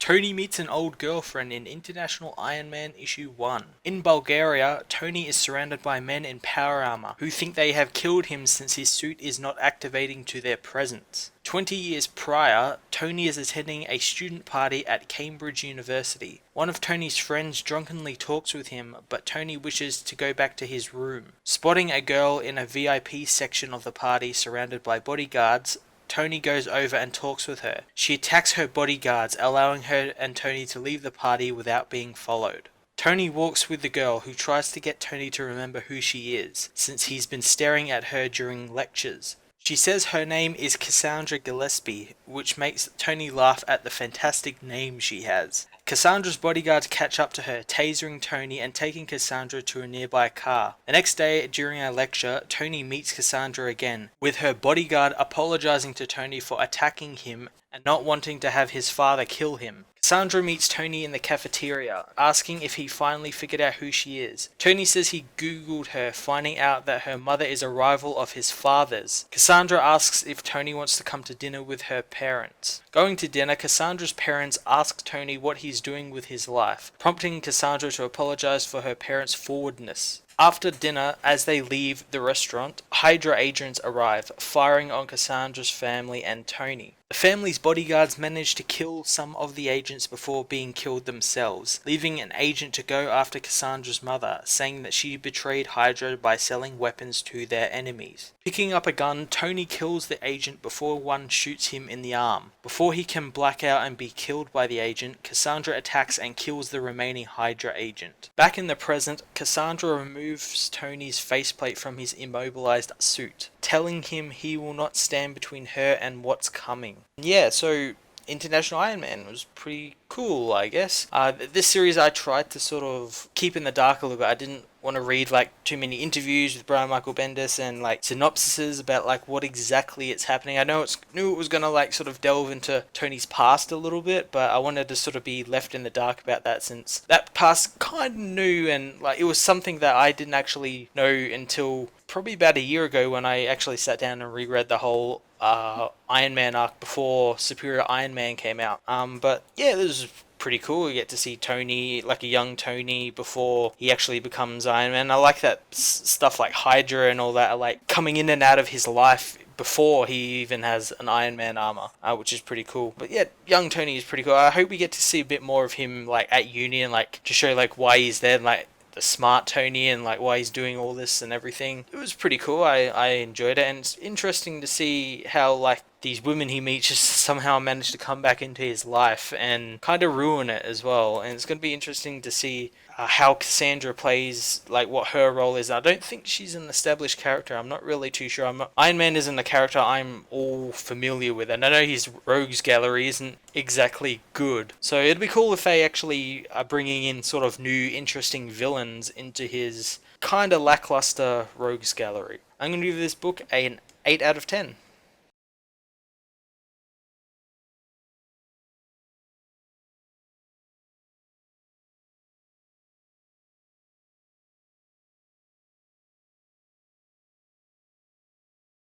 Tony meets an old girlfriend in International Iron Man issue 1. In Bulgaria, Tony is surrounded by men in power armor who think they have killed him since his suit is not activating to their presence. 20 years prior, Tony is attending a student party at Cambridge University. One of Tony's friends drunkenly talks with him, but Tony wishes to go back to his room. Spotting a girl in a VIP section of the party surrounded by bodyguards, Tony goes over and talks with her. She attacks her bodyguards, allowing her and Tony to leave the party without being followed. Tony walks with the girl, who tries to get Tony to remember who she is, since he's been staring at her during lectures. She says her name is Cassandra Gillespie, which makes Tony laugh at the fantastic name she has. Cassandra's bodyguards catch up to her, tasering Tony and taking Cassandra to a nearby car. The next day, during a lecture, Tony meets Cassandra again, with her bodyguard apologizing to Tony for attacking him and not wanting to have his father kill him. Cassandra meets Tony in the cafeteria, asking if he finally figured out who she is. Tony says he googled her, finding out that her mother is a rival of his father's. Cassandra asks if Tony wants to come to dinner with her parents. Going to dinner, Cassandra's parents ask Tony what he's doing with his life, prompting Cassandra to apologize for her parents' forwardness. After dinner, as they leave the restaurant, Hydra agents arrive, firing on Cassandra's family and Tony. The family's bodyguards manage to kill some of the agents before being killed themselves, leaving an agent to go after Cassandra's mother, saying that she betrayed Hydra by selling weapons to their enemies. Picking up a gun, Tony kills the agent before one shoots him in the arm. Before he can black out and be killed by the agent, Cassandra attacks and kills the remaining Hydra agent. Back in the present, Cassandra removes Tony's faceplate from his immobilized suit, telling him he will not stand between her and what's coming. Yeah, so International Iron Man was pretty cool, I guess. This series I tried to sort of keep in the dark a little bit. I didn't want to read like too many interviews with Brian Michael Bendis and like synopsises about like what exactly it's happening. I knew it was gonna like sort of delve into Tony's past a little bit, but I wanted to sort of be left in the dark about that, since that past kind of new, and like it was something that I didn't actually know until probably about a year ago when I actually sat down and reread the whole Iron Man arc before Superior Iron Man came out. But yeah, this is pretty cool. You get to see Tony, like a young Tony, before he actually becomes Iron Man. I like that stuff like Hydra and all that are like coming in and out of his life before he even has an Iron Man armor, which is pretty cool. But yeah, young Tony is pretty cool. I hope we get to see a bit more of him like at uni, and like to show like why he's there, and like the smart Tony, and like why he's doing all this and everything. It was pretty cool. I enjoyed it, and it's interesting to see how like these women he meets just somehow manage to come back into his life and kind of ruin it as well. And it's going to be interesting to see how Cassandra plays, like what her role is. I don't think she's an established character. I'm not really too sure. Iron Man isn't a character I'm all familiar with, and I know his rogues gallery isn't exactly good. So it'd be cool if they actually are bringing in sort of new, interesting villains into his kind of lackluster rogues gallery. I'm going to give this book an 8 out of 10.